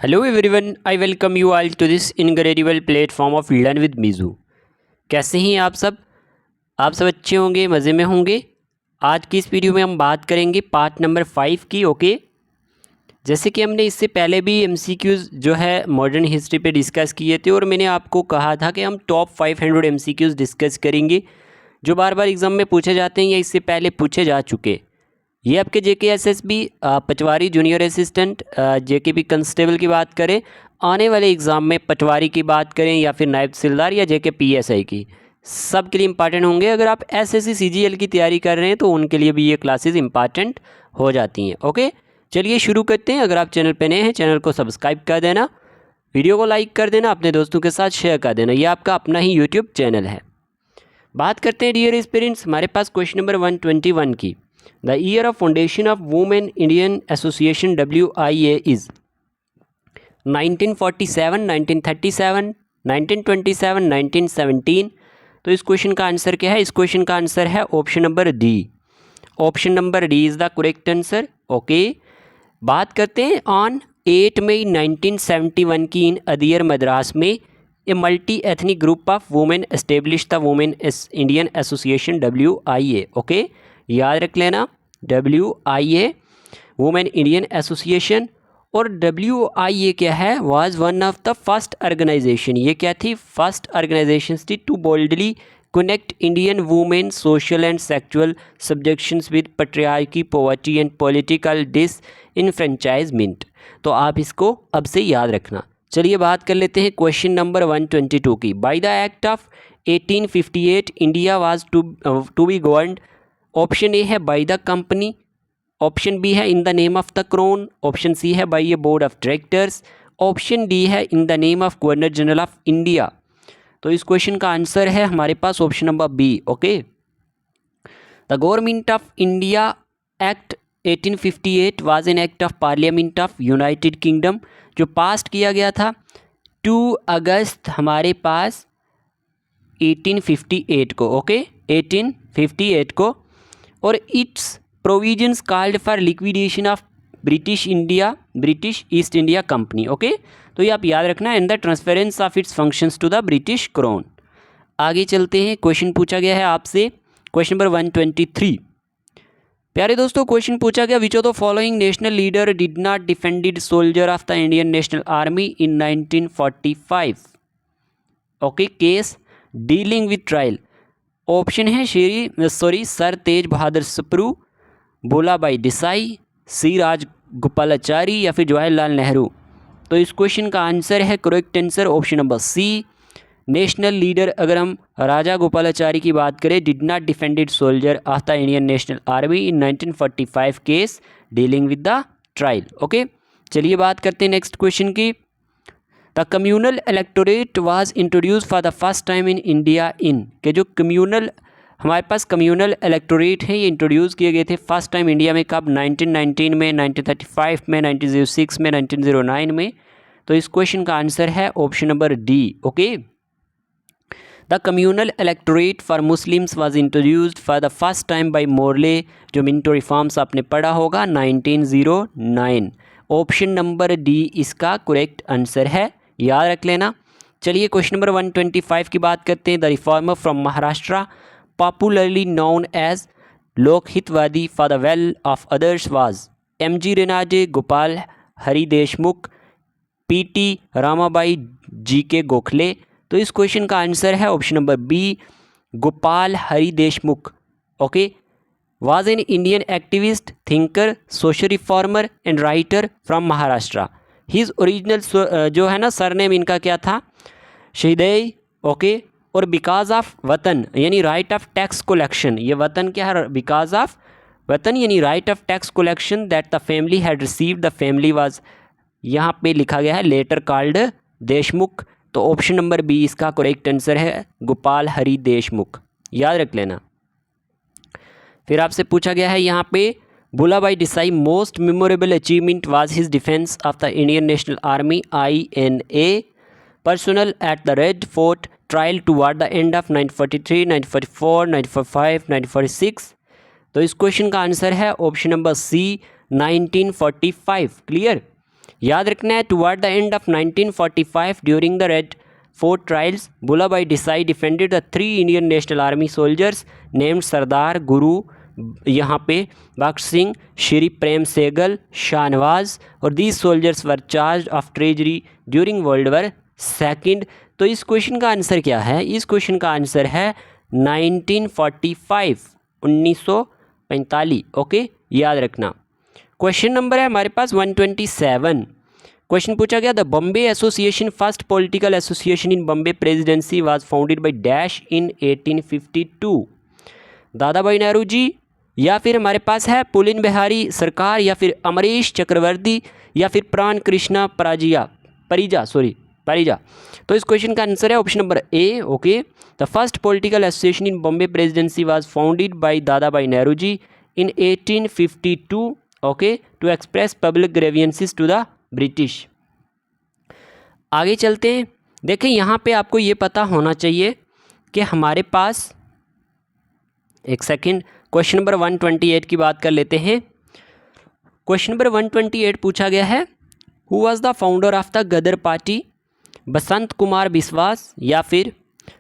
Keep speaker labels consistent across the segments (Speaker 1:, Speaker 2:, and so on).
Speaker 1: Hello everyone, I welcome you all to this incredible platform of Learn with Mizu। कैसे हैं आप सब अच्छे होंगे, मज़े में होंगे। आज की इस वीडियो में हम बात करेंगे पार्ट नंबर 5 की। ओके, जैसे कि हमने इससे पहले भी MCQs जो है मॉडर्न हिस्ट्री पे डिस्कस किए थे और मैंने आपको कहा था कि हम टॉप 500 MCQs डिस्कस करेंगे जो बार बार एग्ज़ाम में पूछे जाते हैं या इससे पहले पूछे जा चुके। ये आपके JKSSB पटवारी जूनियर असिस्टेंट, JKP कंस्टेबल की बात करें, आने वाले एग्ज़ाम में पटवारी की बात करें या फिर नायब तहसीलदार या JK PSI की, सब के लिए इम्पॉर्टेंट होंगे। अगर आप SSC CGL की तैयारी कर रहे हैं तो उनके लिए भी ये क्लासेस इंपॉर्टेंट हो जाती हैं। ओके, चलिए शुरू करते हैं। अगर आप चैनल पे नए हैं, चैनल को सब्सक्राइब कर देना, वीडियो को लाइक कर देना, अपने दोस्तों के साथ शेयर कर देना। ये आपका अपना ही यूट्यूब चैनल है। बात करते हैं डियर स्टूडेंट्स, हमारे पास क्वेश्चन नंबर 121 की। The year of foundation of Women Indian Association WIA is 1947, 1937, 1927, 1917। तो इस क्वेश्चन का आंसर क्या है? इस क्वेश्चन का आंसर है option number D. Option number D is the correct answer. Okay, बात करते हैं ऑन 8 मई 1971 की इन अदियर मद्रास में a multi ethnic group of women establish the women Indian association WIA। Okay, याद रख लेना, WIA वुमेन इंडियन एसोसिएशन। और WIA क्या है? Was one of the first organisation. ये क्या थी? फर्स्ट ऑर्गेनाइजेशन थी to boldly connect Indian women social and sexual subjections with patriarchy, poverty and political disenfranchisement. तो आप इसको अब से याद रखना। चलिए बात कर लेते हैं क्वेश्चन नंबर 122 की। By the act of 1858 India was to be governed. Option A है by the company, option B है in the name of the crown, option C है by a board of directors, option D है in the name of governor general of India. तो इस question का answer है हमारे पास option number B. Okay, the Government of India Act 1858 was an act of parliament of United kingdom जो पास किया गया था 2 अगस्त हमारे पास 1858 को। ओके, 1858 को। और its provisions called for liquidation of British East India Company. Okay, तो ये आप याद रखना, and the transference of its functions to the British crown. आगे चलते हैं, क्वेश्चन पूछा गया है आपसे क्वेश्चन नंबर 123। प्यारे दोस्तों, क्वेश्चन पूछा गया, विच of the following national leader did not defended soldier of the Indian National Army in 1945। Okay, case dealing with trial. Option है सर तेज बहादुर सप्रू, भोलाबाई देसाई, सी राजगोपालाचारी या फिर जवाहरलाल नेहरू। तो इस क्वेश्चन का आंसर है correct answer option number C. National leader अगर हम Rajagopalachari की बात करें, did not defended soldier of the Indian National Army in 1945 case dealing with the trial. Okay, चलिए बात करते हैं नेक्स्ट क्वेश्चन की। The communal electorate was introduce for the first time in India in, के जो कम्यूनल हमारे पास communal electorate हैं ये इंट्रोड्यूस किए गए थे फर्स्ट टाइम इंडिया में कब? 1919 में, 1935 में, 1906 में, 1909 में। तो इस क्वेश्चन का आंसर है option number D. Okay, the communal electorate for Muslims was introduced for the first time by Morley, जो मिंटो रिफॉर्म्स आपने पढ़ा होगा 1909। ऑप्शन नंबर डी इसका करेक्ट आंसर है, याद रख लेना। चलिए क्वेश्चन नंबर 125 की बात करते हैं। The reformer from Maharashtra popularly known as Lokhitwadi for the well of others was MG Ranade, Gopal Hari Deshmukh, PT Ramabai, GK Gokhale. तो इस क्वेश्चन का आंसर है option number B, Gopal Hari Deshmukh. Okay, was an Indian activist, thinker, social reformer and writer from Maharashtra. His original जो है ना surname इनका क्या था? शहीदई। ओके, और बिकॉज ऑफ वतन यानी राइट ऑफ टैक्स कलेक्शन, ये वतन क्या है? बिकॉज ऑफ वतन यानी right of tax collection that the family had received, the family was यहाँ पे लिखा गया है लेटर कॉल्ड देशमुख। तो ऑप्शन नंबर बी इसका करेक्ट आंसर है, गोपाल हरि देशमुख, याद रख लेना। फिर आपसे पूछा गया है यहाँ पे, Bhulabhai Desai most memorable achievement was his defence of the Indian National Army INA personal at the Red Fort trial toward the end of 1943, 1944, 1945, 1946। तो इस क्वेश्चन का आंसर है ऑप्शन नंबर सी 1945। क्लियर, याद रखना है, toward the end of 1945 during the Red Fort trials Bhulabhai Desai defended the 3 Indian National Army soldiers named सरदार गुरु, यहाँ पे भगत सिंह, श्री प्रेम सेगल, शाहनवाज, और these soldiers were charge of treasury during world war second. तो इस क्वेश्चन का आंसर क्या है? इस क्वेश्चन का आंसर है 1945, 1945। ओके, याद रखना। क्वेश्चन नंबर है हमारे पास 127। क्वेश्चन पूछा गया, the Bombay association first political association in Bombay presidency was founded by dash in 1852। दादा भाई नेहरू जी, या फिर हमारे पास है पुलिन बिहारी सरकार, या फिर अमरीश चक्रवर्ती, या फिर प्राण कृष्णा परिजा। तो इस क्वेश्चन का आंसर है option number A. Okay, the first political association in Bombay presidency was founded by Dadabhai Nehru ji in 1852, okay, to express public grievances to the British. आगे चलते हैं। देखें, यहाँ पे आपको ये पता होना चाहिए कि हमारे पास, एक सेकंड, क्वेश्चन नंबर 128 की बात कर लेते हैं। क्वेश्चन नंबर 128 पूछा गया है, who was the founder of the Ghadar party? Basant Kumar Biswas, या फिर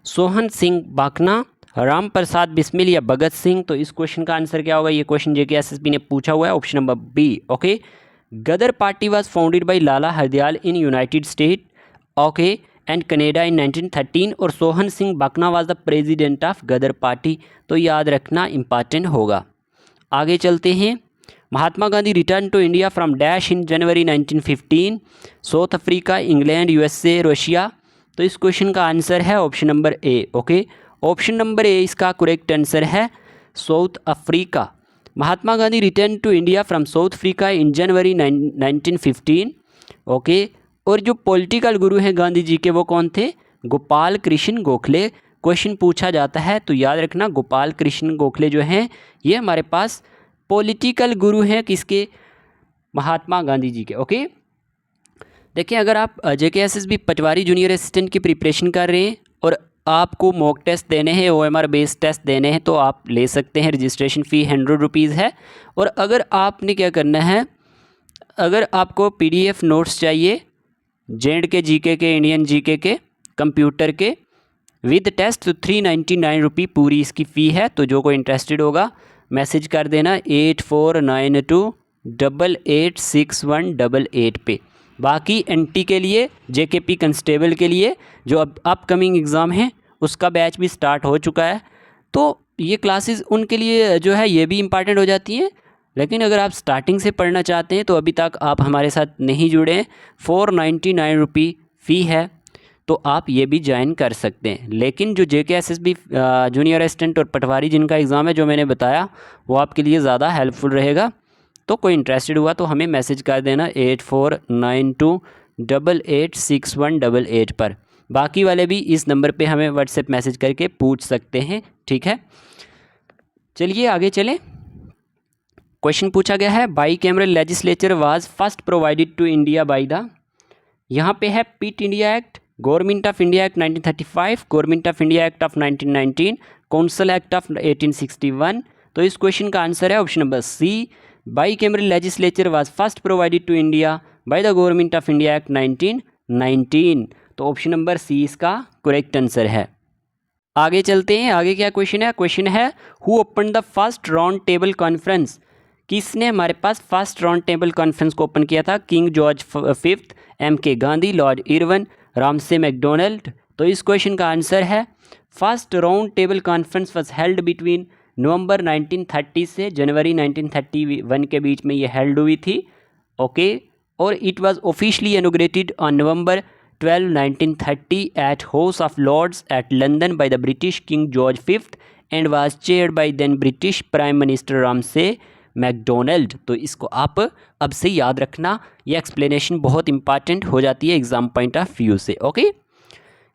Speaker 1: सोहन सिंह बाकना, राम प्रसाद बिस्मिल, या भगत सिंह। तो इस क्वेश्चन का आंसर क्या होगा? ये क्वेश्चन JKSSB ने पूछा हुआ है, option number B. Okay, Ghadar party was founded by Lala Hardayal in United State, okay, and Canada in 1913, और सोहन सिंह बाकना was the president of Ghadar party. तो याद रखना, इंपॉर्टेंट होगा। आगे चलते हैं। Mahatma Gandhi return to India from dash in January 1915, South Africa, England, USA, Russia. तो इस क्वेश्चन का आंसर है option number A. Okay, option number A इसका करेक्ट आंसर है, South Africa. Mahatma Gandhi return to India from South Africa in January 1915। Okay, और जो political गुरु हैं गांधी जी के, वो कौन थे? गोपाल कृष्ण गोखले। क्वेश्चन पूछा जाता है तो याद रखना, गोपाल कृष्ण गोखले जो हैं ये हमारे पास पॉलिटिकल गुरु हैं, किसके? महात्मा गांधी जी के। ओके, देखिए, अगर आप JKSSB पटवारी जूनियर असिस्टेंट की प्रिपरेशन कर रहे हैं और आपको मॉक टेस्ट देने हैं, OMR बेस्ड टेस्ट देने हैं, तो आप ले सकते हैं। रजिस्ट्रेशन फ़ी 100 रुपीज़ है। और अगर आपने क्या करना है, अगर आपको PDF नोट्स चाहिए JNK GK के, इंडियन GK के, कंप्यूटर के विद टेस्ट, तो 399 रुपये पूरी इसकी फ़ी है। तो जो कोई इंटरेस्टेड होगा मैसेज कर देना 8492886188 पे। बाकी NT के लिए, JKP कंस्टेबल के लिए जो अब अपकमिंग एग्ज़ाम है उसका बैच भी स्टार्ट हो चुका है। तो ये क्लासेस उनके लिए जो है ये भी इम्पॉर्टेंट हो जाती हैं। लेकिन अगर आप स्टार्टिंग से पढ़ना चाहते हैं तो अभी तक आप हमारे साथ नहीं जुड़े हैं, 499 रुपये फ़ी है, तो आप ये भी ज्वाइन कर सकते हैं। लेकिन जो JKSSB जूनियर असिस्टेंट और पटवारी जिनका एग्ज़ाम है, जो मैंने बताया, वो आपके लिए ज़्यादा हेल्पफुल रहेगा। तो कोई इंटरेस्टेड हुआ तो हमें मैसेज कर देना 8492886188 पर। बाकी वाले भी इस नंबर पे हमें व्हाट्सएप मैसेज करके पूछ सकते हैं, ठीक है। चलिए आगे चलें। क्वेश्चन पूछा गया है, bicameral legislature was first provided to India by the, यहाँ पे है Pitt India Act, Government of India Act 1935, Government of India Act of 1919, council act of 1861। तो इस क्वेश्चन का आंसर है option number C, bicameral legislature was first provided to India by the Government of India Act 1919। तो option number सी इसका correct answer है। आगे चलते हैं। आगे क्या क्वेश्चन है? क्वेश्चन है, who open the First Round Table Conference? किसने हमारे पास फर्स्ट राउंड टेबल कॉन्फ्रेंस को ओपन किया था? King George Fifth, MK Gandhi, Lord Irwin, Ramsay MacDonald. तो इस क्वेश्चन का आंसर है, First Round Table Conference was held between November 1930 से जनवरी 1931 के बीच में ये हेल्ड हुई थी। ओके, और it was officially inaugurated on November 12, 1930 at House of Lords at London by the British king George fifth and was chaired by then British prime minister Ramsay MacDonald. तो इसको आप अब से याद रखना, ये एक्सप्लेनेशन बहुत इंपॉर्टेंट हो जाती है एग्जाम पॉइंट ऑफ व्यू से। ओके,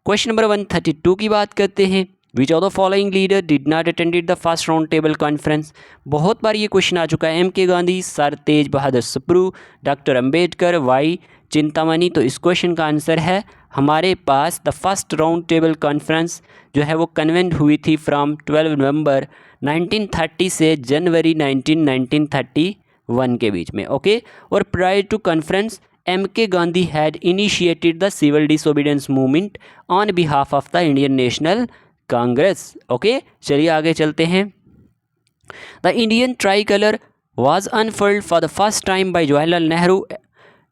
Speaker 1: क्वेश्चन नंबर 132 की बात करते हैं। Which of the following leader did not attended the First Round Table Conference? बहुत बार ये क्वेश्चन आ चुका है। MK Gandhi, sir Tej Bahadur Sapru, doctor Ambedkar, Y Chintamani. तो इस क्वेश्चन का आंसर है हमारे पास the First Round Table Conference जो है वो कन्वेंट हुई थी फ्रॉम 12 नवंबर 1930 से जनवरी 1931 के बीच में। ओके, और prior to conference M.K. Gandhi had initiated the civil disobedience movement on behalf of the Indian National Congress. Okay, चलिए आगे चलते हैं. The Indian tricolor was unfurled for the first time by Jawaharlal Nehru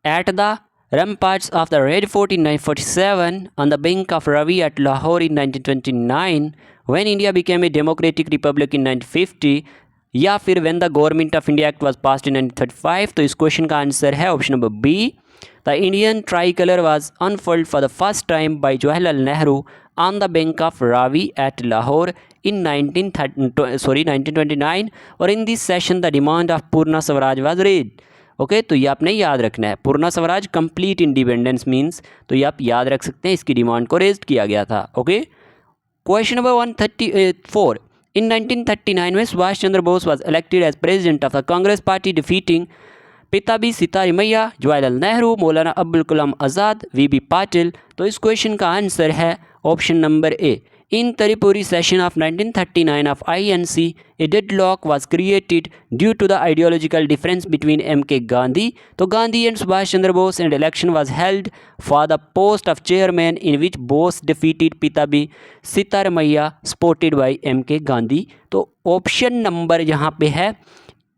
Speaker 1: at the ramparts of the Red Fort in 1947 on the bank of Ravi at Lahore in 1929, when India became a democratic republic in 1950, या फिर when the Government of India Act was passed in 1935. तो इस question का answer है option number B. The Indian tricolor was unfurled for the first time by Jawaharlal Nehru on the bank of Ravi at Lahore in 1929, और in this session the demand of Purna Swaraj was raised. Okay तो ये आपने याद रखना है. पूर्णा Swaraj complete independence means, तो ये आप याद रख सकते हैं. इसकी डिमांड को रेज किया गया था. Okay, question number 134. इन 1939 में Subhash Chandra Bose was elected as president of the Congress party defeating Pattabhi Sitaramayya, Jawaharlal Nehru, Maulana Abdul Kalam Azad, वी.बी. Patil. तो इस क्वेश्चन का आंसर है option number A. In Tripuri session of 1939 of INC, a deadlock was created due to the ideological difference between M.K. Gandhi. तो Gandhi and Subhash Chandra Bose, and election was held for the post of chairman, in which Bose defeated Pitabi Sitaramaiya, supported by M.K. Gandhi. तो option number यहाँ पे है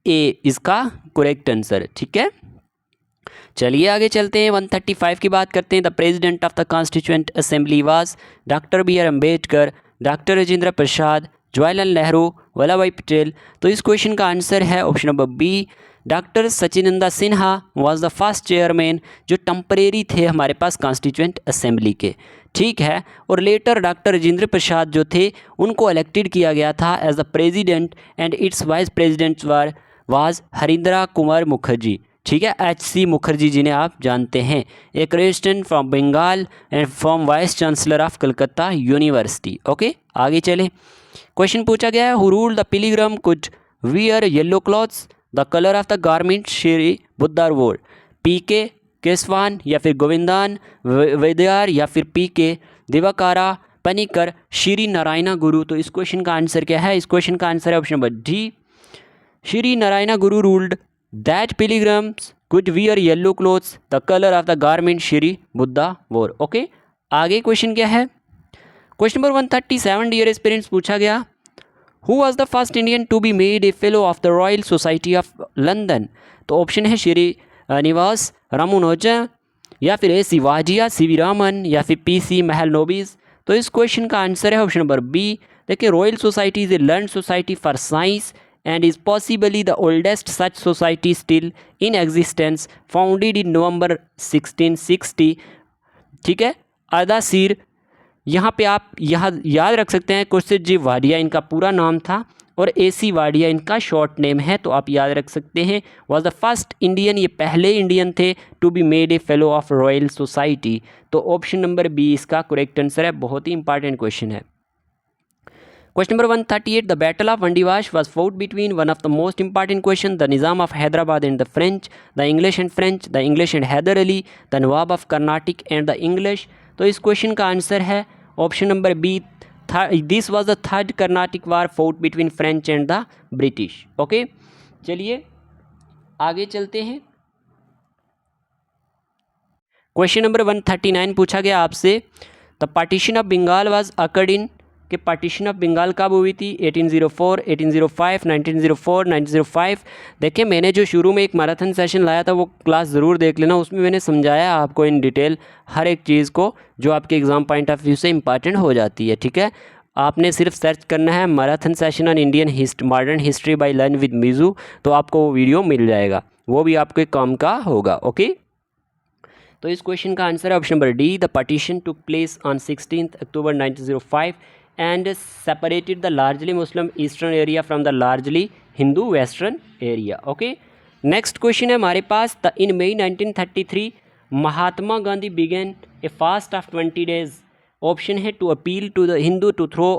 Speaker 1: ए इसका correct answer. ठीक है, चलिए आगे चलते हैं. 135 की बात करते हैं. The president of the Constituent Assembly was doctor B.R. Ambedkar, doctor Rajendra Prasad, Jawaharlal Nehru, Vallabh bhai Patel. तो इस क्वेश्चन का आंसर है option number B. Doctor Sachchidananda Sinha was the first chairman, जो टेम्परेरी थे हमारे पास कॉन्स्टिट्यूएंट असेंबली के. ठीक है, और लेटर डॉक्टर राजेंद्र प्रसाद जो थे उनको इलेक्टेड किया गया था as the president, and its vice president was Harendra Kumar Mukherjee. ठीक है, H.C. मुखर्जी जिन्हें आप जानते हैं, एक resident from Bengal and from vice chancellor of Calcutta university. Okay, आगे चले. क्वेश्चन पूछा गया है, who ruled the pilgrim could wear yellow clothes, the colour of the garment Shri Buddha wore. P.K. केसवान या फिर गोविंदान वैद्यार या फिर P.K. दिवाकारा पनिकर, श्री नारायणा गुरु. तो इस क्वेश्चन का आंसर क्या है? इस क्वेश्चन का आंसर है option number D. Shri Narayana Guru ruled that pilgrims could wear yellow clothes, the color of the garment Shri Buddha wore. Okay, आगे क्वेश्चन क्या है? क्वेश्चन नंबर 137 डियर एस्पिरेंट्स पूछा गया, who was the first Indian to be made a fellow of the Royal Society of London. तो option है श्री निवास रामानुजन या फिर A.C. वाजिया, C.V. रामन या फिर P.C. महलनोबिस. तो इस क्वेश्चन का आंसर है ऑप्शन नंबर बी. देखिए, royal society is a learn society for science and is possibly the oldest such society still in existence, founded in November 1660. ठीक है, अदासीर, यहाँ पे आप याद रख सकते हैं कुर्सिद जी वाडिया इनका पूरा नाम था, और A.C. वाडिया इनका शॉर्ट नेम है, तो आप याद रख सकते हैं. वॉज द फर्स्ट इंडियन, ये पहले इंडियन थे to be made a fellow of Royal Society. तो ऑप्शन नंबर बी इसका करेक्ट आंसर है. बहुत ही इंपॉर्टेंट क्वेश्चन है. Question number 138. The Battle of Vandivash was fought between one of the most important questions, the Nizam of Hyderabad and the French, the English and French, the English and Hyder Ali, the Nawab of Carnatic and the English. तो इस question का answer है option number B. This was the third Carnatic war फought between French and the British. Okay, चलिए आगे चलते हैं. Question number 139 पूछा गया आपसे, the partition of Bengal was occurred in, कि पार्टीशन ऑफ बंगाल कब हुई थी? 1804, 1805, 1904, 1905. देखिए, मैंने जो शुरू में एक मैराथन सेशन लाया था वो क्लास ज़रूर देख लेना, उसमें मैंने समझाया आपको इन डिटेल हर एक चीज़ को जो आपके एग्ज़ाम पॉइंट ऑफ व्यू से इंपॉर्टेंट हो जाती है. ठीक है, आपने सिर्फ सर्च करना है marathon session on Indian modern history by learn with मीजू, तो आपको वो वीडियो मिल जाएगा, वो भी आपके काम का होगा. ओके, तो इस क्वेश्चन का आंसर है option number D. The partition took place on 16 October 1905 and separated the largely Muslim eastern area from the largely Hindu western area. Okay, next question है हमारे पास. In May 1933 Mahatma Gandhi began a fast of 20 days. Option है to appeal to the Hindu to throw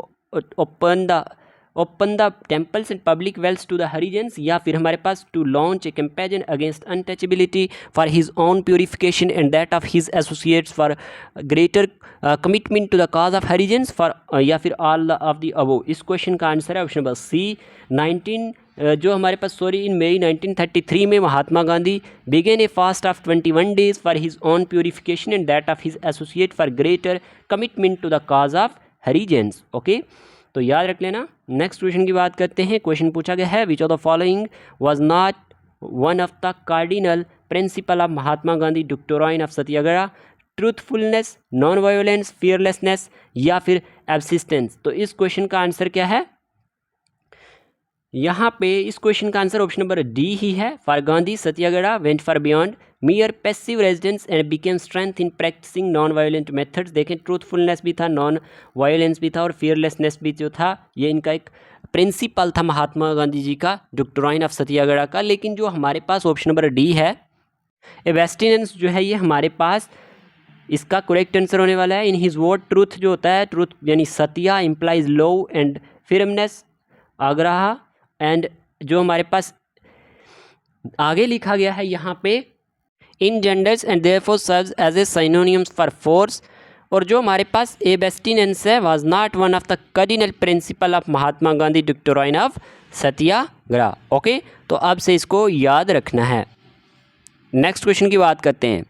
Speaker 1: open the temples and public wells to the Harijans, या फिर हमारे पास to launch a campaign against untouchability for his own purification and that of his associates for greater commitment to the cause of Harijans, for या फिर all of the above. इस question का answer है option number C. जो हमारे पास in May 1933 में Mahatma Gandhi began a fast of 21 days for his own purification and that of his associate for greater commitment to the cause of Harijans. Okay, तो याद रख लेना। नेक्स्ट क्वेश्चन की बात करते हैं। क्वेश्चन पूछा गया है, विच of the following was not one of the cardinal principle of Mahatma Gandhi doctrine of Satyagraha, truthfulness, non violence, fearlessness या फिर एब्सिस्टेंस। तो इस क्वेश्चन का आंसर क्या है? यहाँ पे इस क्वेश्चन का आंसर ऑप्शन नंबर डी ही है। For Gandhi Satyagraha went for beyond mere passive residence and became strength in practicing non violent methods. देखें, ट्रूथफुलनेस भी था, नॉन वायोलेंस भी था और फियरलेसनेस भी जो था, ये इनका एक प्रिंसिपल था महात्मा गांधी जी का डॉक्ट्राइन ऑफ सत्याग्रह का। लेकिन जो हमारे पास ऑप्शन नंबर डी है, एब्स्टिनेंस जो है, ये हमारे पास इसका करेक्ट आंसर होने वाला है। इन हिज वर्ड ट्रूथ जो होता है, ट्रूथ यानी सत्या इम्प्लाइज लो एंड फिरमनेस, आग्रह, एंड जो हमारे पास आगे लिखा गया है यहाँ पे engenders and therefore serves as a synonyms for force. और जो हमारे पास एब्स्टिनेंस है was not one of the cardinal principle of Mahatma Gandhi doctrine of satyagraha. Okay, तो अब से इसको याद रखना है। नेक्स्ट क्वेश्चन की बात करते हैं।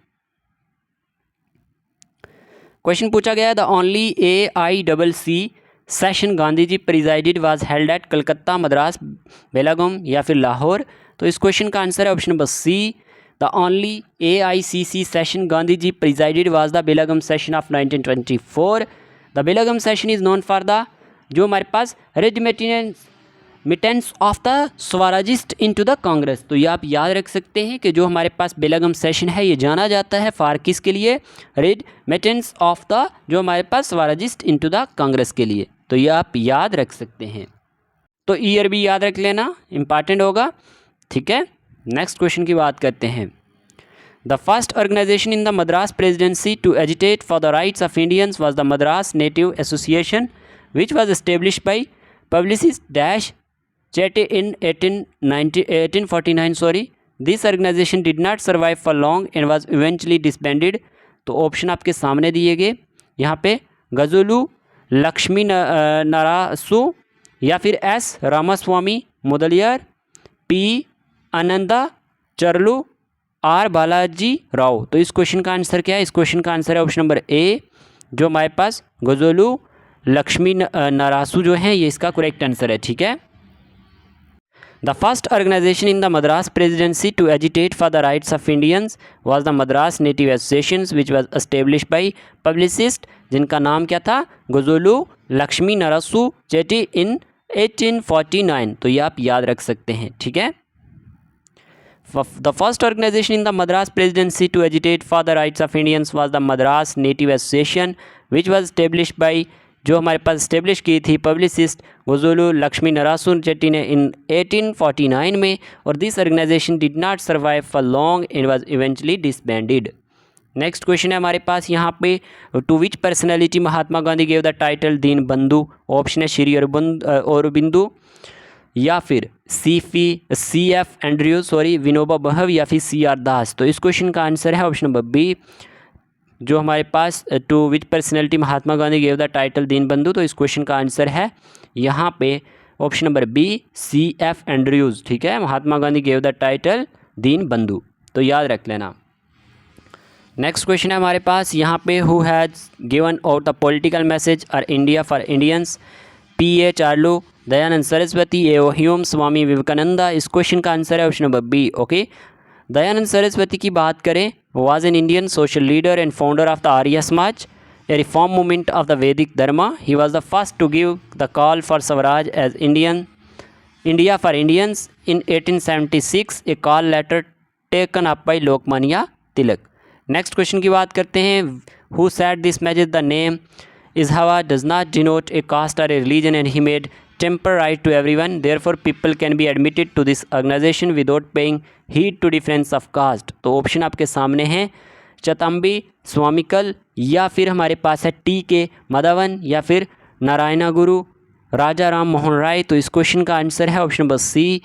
Speaker 1: क्वेश्चन पूछा गया है, the only AICC session Gandhi ji presided was held at Calcutta, Madras, Belgaum या फिर लाहौर। तो इस क्वेश्चन का आंसर है option number C. The only AICC session Gandhi ji presided was the Belgaum session of 1924। The Belgaum session is known for the जो हमारे पास reentrance of the Swarajist into the Congress. तो ये आप याद रख सकते हैं कि जो हमारे पास बेलागाम सेशन है ये जाना जाता है फॉर किसके लिए? रेजिमेंटेंस ऑफ द जो हमारे पास स्वराजिस्ट इनटू द कांग्रेस के लिए। तो ये आप याद रख सकते हैं। तो ईयर भी याद रख लेना, इंपॉर्टेंट होगा। ठीक है, नेक्स्ट क्वेश्चन की बात करते हैं। The first organisation in the Madras presidency to agitate for the rights of Indians was the Madras native association which was established by publicist dash Chetty in 1849। This organisation did not survive for long and was eventually disbanded. तो option आपके सामने दिए गए यहाँ पे, गजोलू लक्ष्मी नारासु या फिर S Ramaswami Mudaliar, P Ananda Charlu, R Balaji Rao. तो इस क्वेश्चन का आंसर क्या है? इस क्वेश्चन का आंसर है ऑप्शन नंबर ए, जो हमारे पास गजोलू लक्ष्मी नारासु जो है, ये इसका करेक्ट आंसर है। ठीक है, the first organisation in the Madras presidency to agitate for the rights of Indians was the Madras native association which was established by publicist, जिनका नाम क्या था? गजोलू लक्ष्मी नारासु चेटी इन 1849। तो ये आप याद रख सकते हैं। ठीक है, the first organisation in the Madras presidency to agitate for the rights of Indians was the Madras native association which was established by जो हमारे पास एस्टेब्लिश की थी पब्लिसिस्ट गजोलू लक्ष्मी नारासु चेट्टी ने इन 1849 में। और this organisation did not survive for long and was eventually disbanded. Next question है हमारे पास यहाँ पे, to which personality Mahatma Gandhi gave the title दीन बंधु। ऑप्शन है श्री औरबिंदु या फिर CF एंड्रयूज विनोबा भावे या फिर CR दास। तो इस क्वेश्चन का आंसर है ऑप्शन नंबर बी, जो हमारे पास to which personality Mahatma Gandhi gave the title दीन बंधु। तो इस क्वेश्चन का आंसर है यहाँ पे option number B, CF Andrews. ठीक है, Mahatma Gandhi gave the title दीन बंधु। तो याद रख लेना। नेक्स्ट क्वेश्चन है हमारे पास यहाँ पे, who has given out the political message और India for Indians? PA Charlu, Dayanand Saraswati, Hume Swami Vivekananda. इस क्वेश्चन का आंसर है option number B. Okay, Dayanand Saraswati की बात करें, was an Indian social leader and founder of the Arya Samaj, a reform movement of the Vedic dharma. He was the first to give the call for swaraj as India for Indians in 1876, A call later taken up by Lokmanya Tilak. Next question की बात करते हैं, who said this message the name Izhava does not denote a caste or a religion and he made temper right to everyone. Therefore, people can be admitted to this organization without paying heed to difference of caste. तो option आपके सामने हैं, चतंबी स्वामिकल या फिर हमारे पास है TK Madhavan या फिर नारायणा गुरु राजा राम मोहन राय। तो इस क्वेश्चन का आंसर है option number C,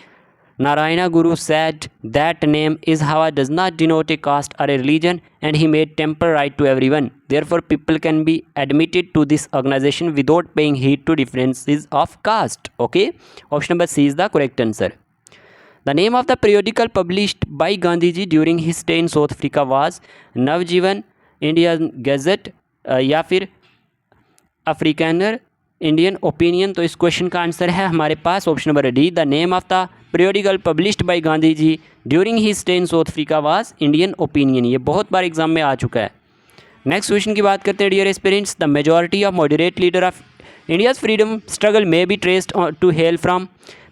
Speaker 1: Narayana Guru said that name Izhava does not denote a caste or a religion and he made temper right to everyone. Therefore, people can be admitted to this organization without paying heed to differences of caste. Okay, option number C is the correct answer. The name of the periodical published by Gandhi ji during his stay in South Africa was Navjivan, Indian gazette या फिर अफ्रीकानर, Indian opinion. तो इस question का answer है हमारे पास option number D, the name of the periodical published by Gandhi ji during his stay in South Africa was Indian Opinion. ये बहुत बार एग्जाम में आ चुका है। नेक्स्ट क्वेश्चन की बात करते हैं dear aspirants, the majority of moderate leader of India's freedom struggle may be traced to hail from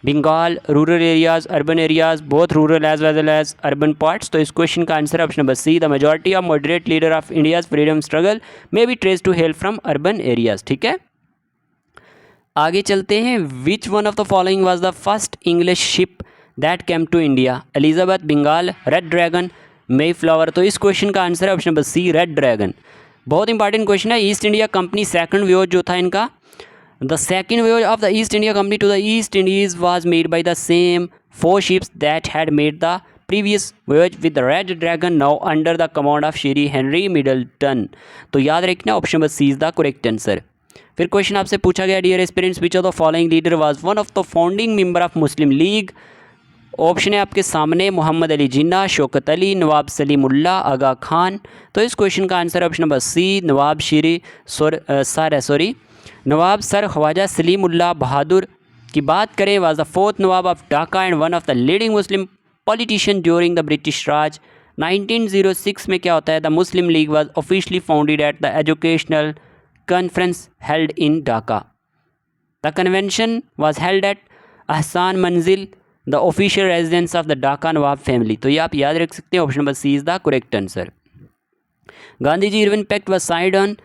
Speaker 1: Bengal, rural areas, urban areas, both rural as well as urban parts. तो इस question का answer option number C, the majority of moderate leader of India's freedom struggle may be traced to hail from urban areas. ठीक है, आगे चलते हैं। Which one of the following was the first English ship that came to India, Elizabeth, Bengal, Red Dragon, Mayflower. तो इस question का answer है option number C, Red Dragon. बहुत इंपॉर्टेंट क्वेश्चन है। East India Company second voyage जो था इनका, the second voyage of the East India Company to the East Indies was made by the same 4 ships that had made the previous voyage with the Red Dragon now under the command of Shri Henry Middleton. तो याद रखना option number C is the correct answer. फिर question आपसे पूछा गया dear aspirants, which of the following leader was one of the founding member of Muslim League. Option है आपके सामने, मोहम्मद अली जिन्ना, शौकत अली, नवाब सलीमुल्लाह, आगा खान। तो इस क्वेश्चन का answer option number C, Nawab sir Khwaja Salimullah Bahadur की बात करें was the fourth Nawab of Dhaka and one of the leading Muslim politician during the British Raj. 1906 में क्या होता है, the Muslim League was officially founded at the educational conference held in Dhaka. The convention was held at Ahsan Manzil, the official residence of the Dhaka Nawab family. तो ये आप याद रख सकते हैं, option number C is the correct answer. Gandhi ji Irwin pact was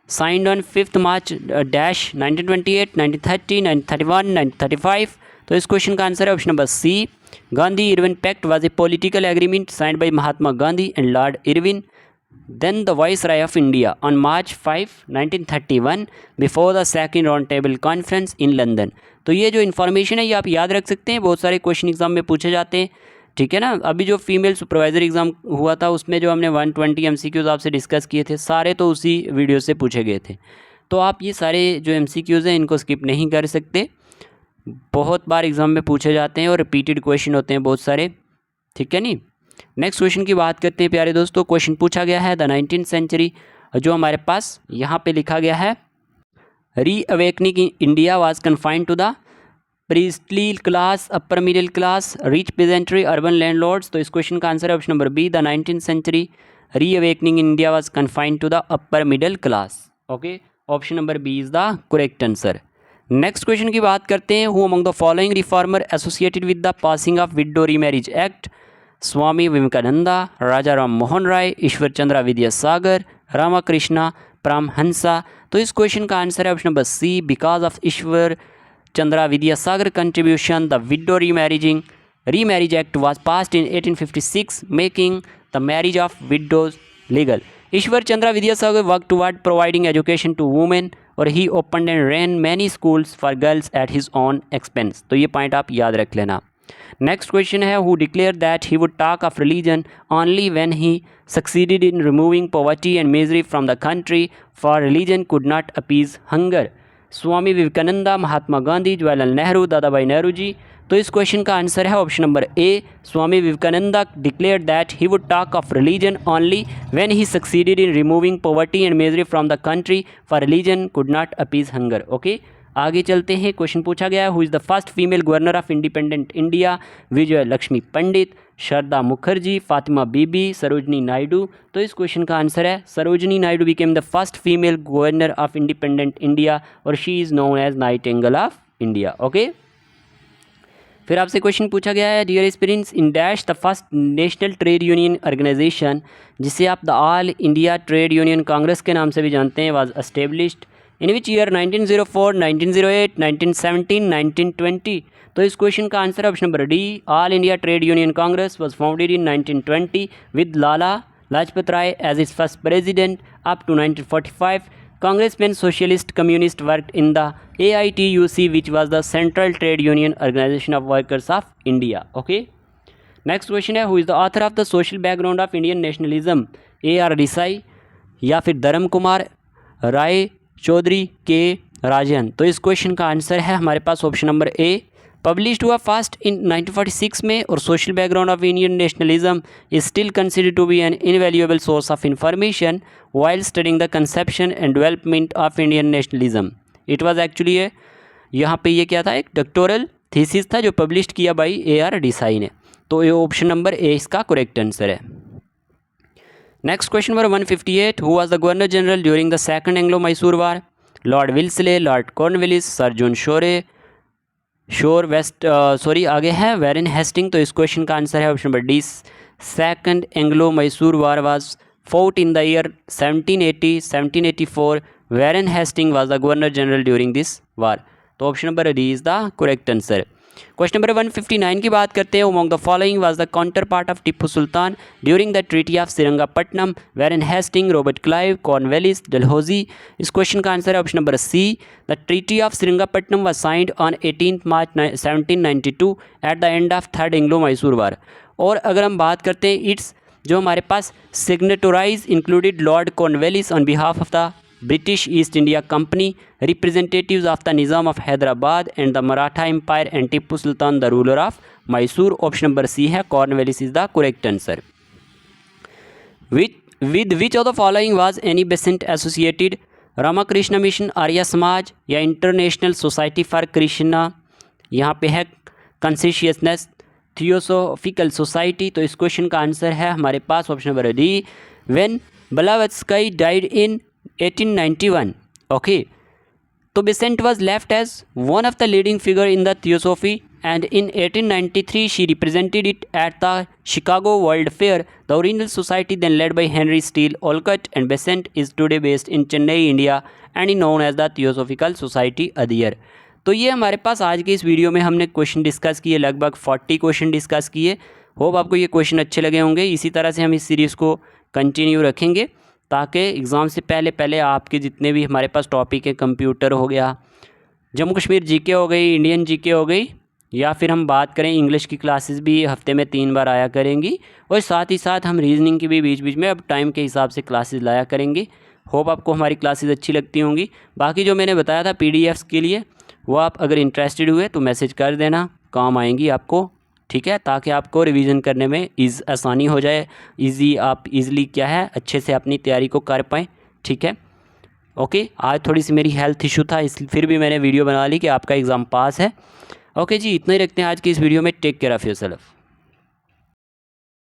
Speaker 1: signed on 5th March 1928, 1930, 1931, 1935। तो इस question का आंसर है option number C, Gandhi Irwin pact was a political agreement signed by Mahatma Gandhi and Lord Irwin, then the Viceroy of India on March 5, 1931 before the second round table conference in London। तो ये जो information है ये आप याद रख सकते हैं, बहुत सारे क्वेश्चन एग्जाम में पूछे जाते हैं। ठीक है ना, अभी जो फीमेल सुपरवाइजर एग्ज़ाम हुआ था उसमें जो हमने 120 MCQs आपसे डिस्कस किए थे सारे तो उसी वीडियो से पूछे गए थे। तो आप ये सारे जो MCQs हैं इनको स्किप नहीं कर सकते, बहुत बार एग्ज़ाम में पूछे जाते हैं और रिपीटेड क्वेश्चन होते हैं बहुत सारे। ठीक है नी, नेक्स्ट क्वेश्चन की बात करते हैं प्यारे दोस्तों। क्वेश्चन पूछा गया है द 19th सेंचुरी, जो हमारे पास यहाँ पे लिखा गया है, reawakening in India was confined to the priestly class, upper middle class, rich peasantry, urban landlords. तो इस क्वेश्चन का आंसर है option number B, the 19th century reawakening in India was confined to the upper middle class. Okay, option number B is the correct answer. Next question की बात करते हैं, who among the following reformer associated with the passing of widow remarriage act, स्वामी विवेकानंदा, राजा राम मोहन राय, ईश्वर चंद्र विद्यासागर, रामाकृष्णा परमहंसा। तो इस question का answer है option number C, because of Ishwar Chandra Vidyasagar contribution the widow remarriage act was passed in 1856 making the marriage of widows legal। Ishwar Chandra Vidyasagar worked toward providing education to women और he opened and ran many schools for girls at his own expense। तो ये point आप याद रख लेना। Next question है, who declared that he would talk of religion only when he succeeded in removing poverty and misery from the country, for religion could not appease hunger। स्वामी विवेकानंदा, महात्मा गांधी, जवाहरलाल नेहरू, दादा भाई नेहरू जी। तो इस क्वेश्चन का आंसर है option number A, Swami Vivekananda declared that he would talk of religion only when he succeeded in removing poverty and misery from the country, for religion could not appease hunger. Okay, आगे चलते हैं। Question पूछा गया है, who is the first female governor of independent India, Vijay Lakshmi Pandit, Sharda Mukherjee, Fatima Bibi, Sarojini Naidu. तो इस question का answer है Sarojini Naidu became the first female governor of independent India और she is known as nightingale of India. Okay, फिर आपसे क्वेश्चन पूछा गया है, dear aspirants, in dash the first national trade union organisation, जिसे आप the All India Trade Union Congress के नाम से भी जानते हैं, was established in which year, 1904, 1908, 1917, 1920। तो इस क्वेश्चन का answer option number D, All India Trade Union Congress was founded in 1920 with Lala Lajpat Rai as its first president up to 1945। Congressmen socialist communist worked in the AITUC which was the central trade union organization of workers of India। Okay, next question है, who is the author of the social background of Indian nationalism, A.R. Desai या फिर धर्म कुमार राय चौधरी, के राजन। तो इस question का answer है हमारे पास ऑप्शन नंबर ए, पब्लिश्ड हुआ फर्स्ट इन 1946 में, और social background of Indian nationalism is still considered to be an invaluable source of information while studying the conception and development of Indian nationalism. It was actually यहाँ पे ये क्या था, एक doctoral thesis था जो पब्लिश्ड किया बाई AR देसाई ने। तो ये ऑप्शन नंबर ए इसका करेक्ट आंसर है। Next question number 158, who was the governor general during the second Anglo Mysore war? Lord Wellesley, Lord Cornwallis, sir John आगे है वैरेन हेस्टिंग। तो इस क्वेश्चन का आंसर है option number D, second Anglo Mysore war was fought in the year 1780-1784। Warren Hasting was the governor general during this war. तो option number D is the correct answer. Question number 159 की बात करते हैं। Among the following was the counterpart of Tipu Sultan during the treaty of Srirangapatnam? Warren Hasting, Robert Clive, Cornwallis, Dalhousie. इस question का answer है option number C, the treaty of Srirangapatnam was signed on 18 March 1792 at the end of third Anglo Mysore war. और अगर हम बात करते हैं its जो हमारे पास signatories included Lord Cornwallis on behalf of the British East India Company, representatives of the Nizam of Hyderabad and the Maratha Empire, and Tippu Sultan, the ruler of Mysore. Option number C है Cornwallis is the correct answer. With which of the following was Annie Besant associated? Ramakrishna Mission, Arya Samaj या International Society for Krishna? यहाँ पे है Consciousness Theosophical Society। तो इस question का answer है हमारे पास option number D, When Blavatsky died in 1891. Okay, so Besant was left as one of the leading figure in the Theosophy, and in 1893 she represented it at the Chicago World Fair. The original society, then led by Henry Steele Olcott, and Besant is today based in Chennai, India, and is known as the Theosophical Society Adiyar. तो ये हमारे पास आज के इस video में हमने question discuss किए, लगभग 40 क्वेश्चन डिस्कस किए। होप आपको ये क्वेश्चन अच्छे लगे होंगे। इसी तरह से हम इस सीरीज़ को कंटिन्यू रखेंगे ताकि एग्ज़ाम से पहले आपके जितने भी हमारे पास टॉपिक है, कंप्यूटर हो गया, जम्मू कश्मीर जीके हो गई, इंडियन जीके हो गई, या फिर हम बात करें इंग्लिश की क्लासेस भी हफ्ते में 3 बार आया करेंगी, और साथ ही साथ हम रीजनिंग की भी बीच बीच में अब टाइम के हिसाब से क्लासेस लाया करेंगे। होप आपको हमारी क्लासेस अच्छी लगती होंगी। बाकी जो मैंने बताया था PDFs के लिए, वो आप अगर इंटरेस्टेड हुए तो मैसेज कर देना, काम आएंगी आपको, ठीक है, ताकि आपको रिवीजन करने में आसानी हो जाए, आप इजीली क्या है अच्छे से अपनी तैयारी को कर पाएँ, ठीक है। ओके, आज थोड़ी सी मेरी हेल्थ इशू था, इस फिर भी मैंने वीडियो बना ली कि आपका एग्ज़ाम पास है। ओके जी, इतना ही रखते हैं आज की इस वीडियो में। Take care of yourself.